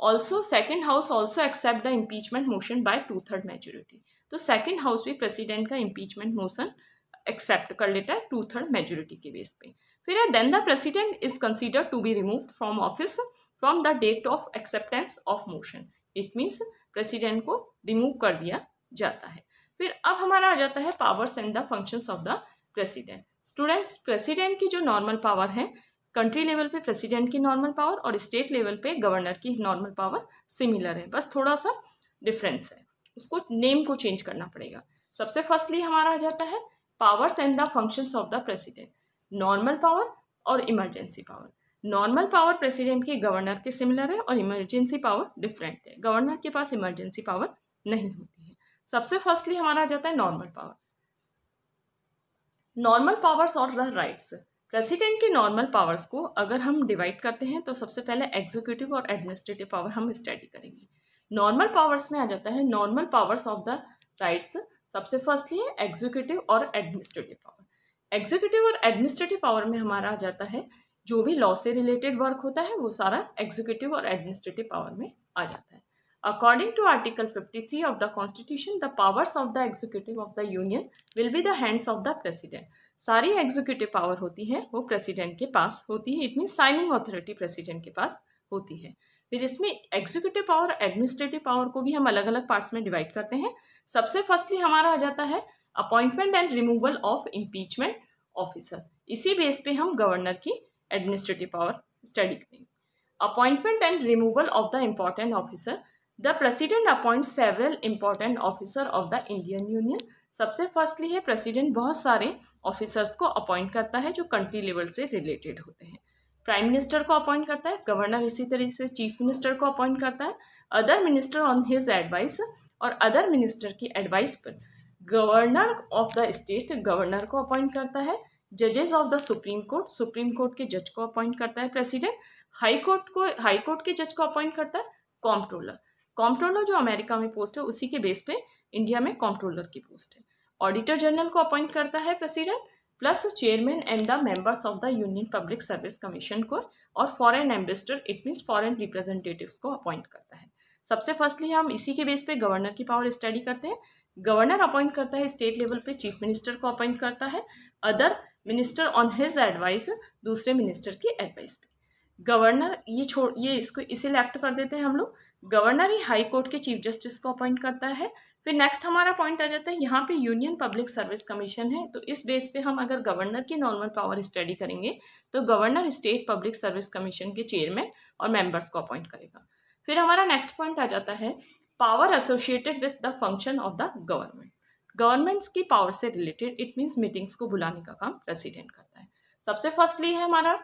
Also second house also accept the impeachment motion by 2/3 majority. तो second house भी president का impeachment motion accept कर लेता है 2/3 मेजोरिटी के बेस पे। फिर है then the president is consider to be removed from office from the date of acceptance of motion. It means president को रिमूव कर दिया जाता है। फिर अब हमारा आ जाता है powers and the functions of the president. Students, president की जो नॉर्मल पावर है, कंट्री लेवल पे प्रेसिडेंट की नॉर्मल पावर और स्टेट लेवल पे गवर्नर की नॉर्मल पावर सिमिलर है, बस थोड़ा सा डिफरेंस है, उसको नेम को चेंज करना पड़ेगा। सबसे फर्स्टली हमारा आ जाता है powers and the functions of the president. Normal power और emergency power. Normal power president की गवर्नर के सिमिलर है और इमरजेंसी पावर डिफरेंट है। गवर्नर के पास इमरजेंसी पावर नहीं होती है। सबसे फर्स्टली हमारा आ जाता है नॉर्मल पावर। नॉर्मल पावर्स और द राइट्स। प्रेसिडेंट की नॉर्मल पावर्स को अगर हम डिवाइड करते हैं तो सबसे पहले एग्जीक्यूटिव और एडमिनिस्ट्रेटिव पावर हम स्टडी करेंगे। नॉर्मल पावर्स में आ जाता है normal powers of the rights. सबसे फर्स्टली है एग्जीक्यूटिव और एडमिनिस्ट्रेटिव पावर। एग्जीक्यूटिव और एडमिनिस्ट्रेटिव पावर में हमारा आ जाता है जो भी लॉ से रिलेटेड वर्क होता है वो सारा एग्जीक्यूटिव और एडमिनिस्ट्रेटिव पावर में आ जाता है। According to Article 53 of the Constitution, the powers of the executive of the Union will be the hands of the President. सारी एग्जीक्यूटिव पावर होती है वो प्रेसिडेंट के पास होती है। It mean signing authority president के पास होती है। फिर इसमें एग्जीक्यूटिव पावर एडमिनिस्ट्रेटिव पावर को भी हम अलग अलग पार्ट्स में डिवाइड करते हैं। सबसे फर्स्टली हमारा आ जाता है appointment and removal of impeachment officer. इसी बेस पे हम गवर्नर की एडमिनिस्ट्रेटिव पावर स्टडी करेंगे। Appointment and removal of the important officer. The president appoint several important officer of the Indian union. सबसे फर्स्टली है प्रेसिडेंट बहुत सारे ऑफिसर्स को अपॉइंट करता है जो कंट्री लेवल से रिलेटेड होते हैं। प्राइम मिनिस्टर को अपॉइंट करता है, गवर्नर इसी तरीके से चीफ मिनिस्टर को अपॉइंट करता है, other minister on his advice और अदर मिनिस्टर की एडवाइस पर governor of the state governor को अपॉइंट करता है, जजेस ऑफ द सुप्रीम कोर्ट के जज को अपॉइंट करता है प्रेसिडेंट, हाई कोर्ट के जज को अपॉइंट करता है कॉम्प्ट्रोलर जो अमेरिका में पोस्ट है उसी के बेस पे इंडिया में कॉम्प्ट्रोलर की पोस्ट है। ऑडिटर जनरल को अपॉइंट करता है president, plus chairman and the members of the union public service commission को और foreign ambassador it means foreign representatives को अपॉइंट करता है। सबसे फर्स्टली हम इसी के बेस पे गवर्नर की पावर स्टडी करते हैं। गवर्नर अपॉइंट करता है स्टेट लेवल पे चीफ मिनिस्टर को अपॉइंट करता है, other minister on his advice दूसरे मिनिस्टर की एडवाइस पे। गवर्नर ये इसको इसे लेफ्ट कर देते हैं हम लोग। गवर्नर ही हाई कोर्ट के चीफ जस्टिस को अपॉइंट करता है। फिर नेक्स्ट हमारा पॉइंट आ जाता है यहाँ पे यूनियन पब्लिक सर्विस कमीशन है, तो इस बेस पे हम अगर गवर्नर की नॉर्मल पावर स्टडी करेंगे तो governor state public service commission के चेयरमैन और मेंबर्स को अपॉइंट करेगा। फिर हमारा नेक्स्ट पॉइंट आ जाता है power associated with the function of the government. Governments की पावर से रिलेटेड इट मीन्स मीटिंग्स को बुलाने का काम प्रेसिडेंट करता है। सबसे फर्स्टली है हमारा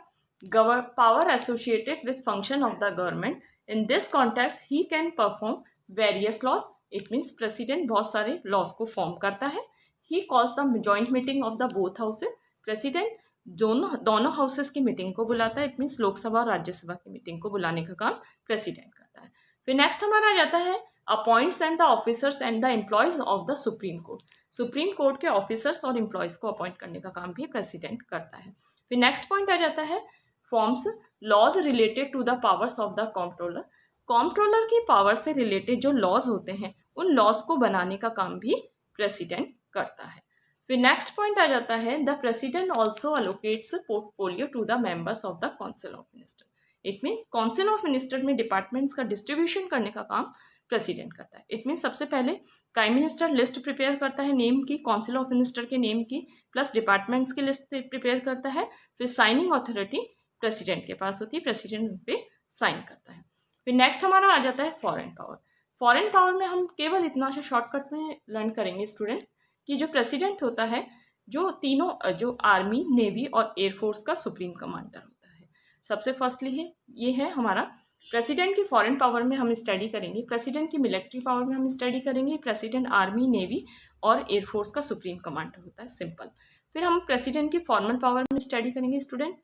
power associated with function of the government. In this context, he can perform various laws. It means president बहुत सारे laws को form करता है। He calls the joint meeting of the both houses. President दोनों houses की meeting को बुलाता है। इट मीन्स लोकसभा और राज्यसभा की मीटिंग को बुलाने का काम प्रेसिडेंट करता है। फिर नेक्स्ट हमारा आ जाता है appoints and the officers and the employees of the supreme court. Supreme court के ऑफिसर्स और एम्प्लॉयज को अपॉइंट करने का काम भी प्रेसिडेंट करता है। फिर नेक्स्ट पॉइंट आ जाता है forms laws related to the powers of the comptroller. Comptroller की पावर से रिलेटेड जो लॉज होते हैं उन लॉज को बनाने का काम भी प्रेसिडेंट करता है। फिर नेक्स्ट पॉइंट आ जाता है the president also allocates portfolio to the members of the council of minister. It means council of minister में डिपार्टमेंट्स का डिस्ट्रीब्यूशन करने का काम प्रेसिडेंट करता है। इट मीन्स सबसे पहले प्राइम मिनिस्टर लिस्ट प्रिपेयर करता है नेम की, काउंसिल ऑफ मिनिस्टर के नेम की, प्लस डिपार्टमेंट्स की लिस्ट प्रिपेयर करता है। फिर साइनिंग अथॉरिटी प्रेसिडेंट के पास होती है, प्रेसिडेंट उन पे साइन करता है। फिर नेक्स्ट हमारा आ जाता है फॉरेन पावर। फॉरेन पावर में हम केवल इतना सा शॉर्टकट में लर्न करेंगे स्टूडेंट कि जो प्रेसिडेंट होता है जो तीनों जो आर्मी, नेवी और एयरफोर्स का सुप्रीम कमांडर होता है। सबसे फर्स्टली है ये है हमारा प्रेसिडेंट की फॉरेन पावर में हम स्टडी करेंगे, प्रेसिडेंट की मिलिट्री पावर में हम स्टडी करेंगे। प्रेसिडेंट आर्मी, नेवी और एयरफोर्स का सुप्रीम कमांडर होता है, सिंपल। फिर हम प्रेसिडेंट की फॉर्मल पावर में स्टडी करेंगे स्टूडेंट।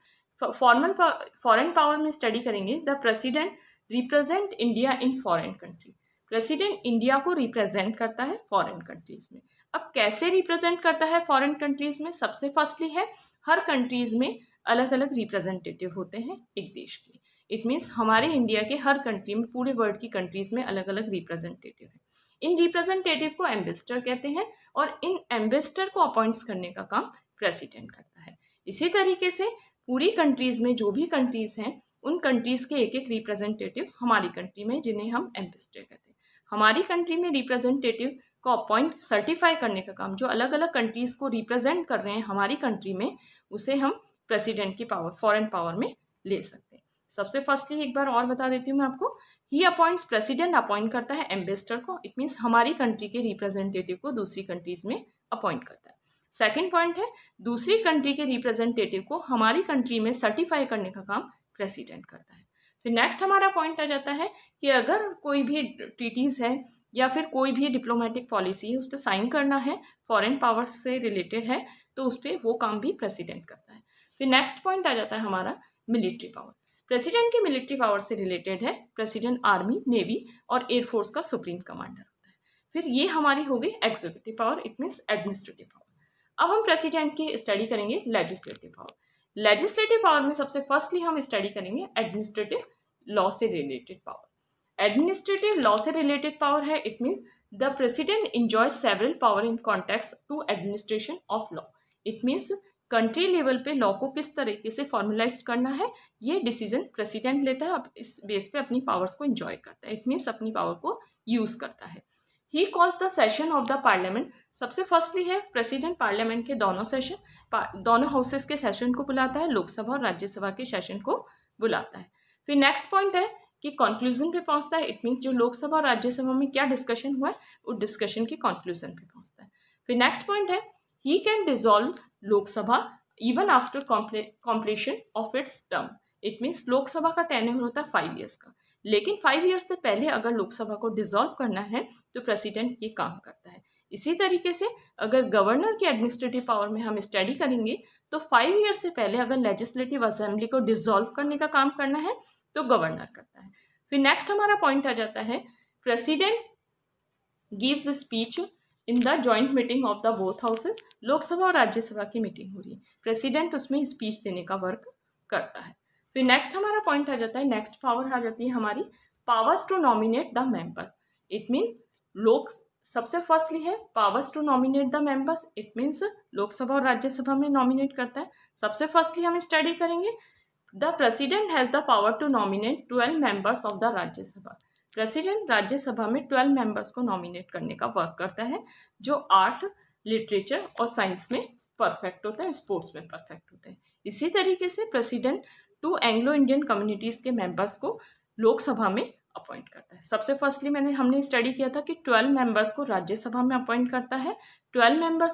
फॉरेन पावर में स्टडी करेंगे the president represent India in foreign country. President India को रिप्रेजेंट करता है फॉरेन कंट्रीज में। अब कैसे रिप्रेजेंट करता है फॉरेन कंट्रीज में? सबसे फर्स्टली है हर कंट्रीज में अलग अलग रिप्रेजेंटेटिव होते हैं एक देश के। इट मीन्स हमारे इंडिया के हर कंट्री में, पूरे वर्ल्ड की कंट्रीज़ में अलग अलग रिप्रेजेंटेटिव है। इन रिप्रेजेंटेटिव को एम्बेसडर कहते हैं और इन एम्बेसडर को अपॉइंट्स करने का काम प्रेसिडेंट करता है। इसी तरीके से पूरी कंट्रीज़ में जो भी कंट्रीज़ हैं उन कंट्रीज़ के एक एक रिप्रेजेंटेटिव हमारी कंट्री में, जिन्हें हम एम्बेसडर कहते हैं। हमारी कंट्री में रिप्रेजेंटेटिव को अपॉइंट सर्टिफाई करने का काम, जो अलग अलग कंट्रीज़ को रिप्रेजेंट कर रहे हैं हमारी कंट्री में, उसे हम प्रेसिडेंट की पावर, फॉरेन पावर में ले सकते हैं। सबसे फर्स्टली एक बार और बता देती हूँ मैं आपको, ही अपॉइंट्स, प्रेसिडेंट अपॉइंट करता है एम्बेसडर को, इट मीन्स हमारी कंट्री के रिप्रेजेंटेटिव को दूसरी कंट्रीज में अपॉइंट करता है। सेकेंड पॉइंट है, दूसरी कंट्री के रिप्रेजेंटेटिव को हमारी कंट्री में सर्टिफाई करने का काम प्रेसिडेंट करता है। फिर नेक्स्ट हमारा पॉइंट आ जाता है कि अगर कोई भी ट्रीटीज़ है या फिर कोई भी डिप्लोमेटिक पॉलिसी है, उस पर साइन करना है, फॉरेन पावर्स से रिलेटेड है, तो उस पर वो काम भी प्रेसिडेंट करता है। फिर नेक्स्ट पॉइंट आ जाता है हमारा मिलिट्री पावर। प्रेसिडेंट की मिलिट्री पावर से रिलेटेड है, प्रेसिडेंट आर्मी, नेवी और एयरफोर्स का सुप्रीम कमांडर होता है। फिर ये हमारी हो गई executive power, it means administrative power. अब हम प्रेसिडेंट की स्टडी करेंगे लेजिस्लेटिव पावर। लेजिस्लेटिव पावर में सबसे फर्स्टली हम स्टडी करेंगे एडमिनिस्ट्रेटिव लॉ से रिलेटेड पावर। एडमिनिस्ट्रेटिव लॉ से रिलेटेड पावर है, it mean the president enjoys several power in context to administration of law. It means country level पे law को किस तरीके से फॉर्मुलाइज करना है, ये डिसीजन प्रेसिडेंट लेता है, इस बेस पे अपनी पावर्स को एंजॉय करता है, इट मीन्स अपनी पावर को यूज करता है। He calls the session of the parliament. सबसे फर्स्टली है, प्रेसिडेंट पार्लियामेंट के दोनों सेशन, दोनों हाउसेस के सेशन को बुलाता है, लोकसभा और राज्यसभा के सेशन को बुलाता है। फिर नेक्स्ट पॉइंट है कि कंक्लूजन पे पहुंचता है, इट मीन्स जो लोकसभा और राज्यसभा में क्या डिस्कशन हुआ है उस डिस्कशन के कंक्लूजन पे पहुंचता है। फिर नेक्स्ट पॉइंट है, he can dissolve Lok Sabha even after completion of its term. It means Lok Sabha का टेन्योर होता है 5 ईयर्स का, लेकिन 5 ईयर्स से पहले अगर लोकसभा को डिसॉल्व करना है तो प्रेसिडेंट ये काम करता है। इसी तरीके से अगर गवर्नर की एडमिनिस्ट्रेटिव पावर में हम स्टडी करेंगे तो 5 ईयर्स से पहले अगर लेजिस्लेटिव असेंबली को डिसॉल्व करने का काम करना है तो गवर्नर करता है। फिर नेक्स्ट हमारा पॉइंट आ जाता है, president gives speech in the joint meeting of the both houses. Lok Sabha और राज्यसभा की मीटिंग हो रही है, प्रेसिडेंट उसमें स्पीच देने का वर्क करता है। फिर नेक्स्ट हमारा पॉइंट आ जाता है, नेक्स्ट पावर आ जाती है हमारी powers to nominate the members. It mean सबसे फर्स्टली है powers to nominate the members, it means Lok Sabha और राज्यसभा में नॉमिनेट करता है। सबसे फर्स्टली हम स्टडी करेंगे, the president has the power to nominate 12 members of the Rajya Sabha. President Rajya Sabha में 12 मेंबर्स को नॉमिनेट करने का वर्क करता है, जो आर्ट, लिटरेचर और साइंस में परफेक्ट होता है, स्पोर्ट्स में परफेक्ट होते हैं। इसी तरीके से प्रेसिडेंट 2 एंग्लो इंडियन कम्युनिटीज़ के मेंबर्स को लोकसभा में अपॉइंट करता है। सबसे फर्स्टली हमने स्टडी किया था कि 12 मेंबर्स को राज्यसभा में अपॉइंट करता है, 12 मेंबर्स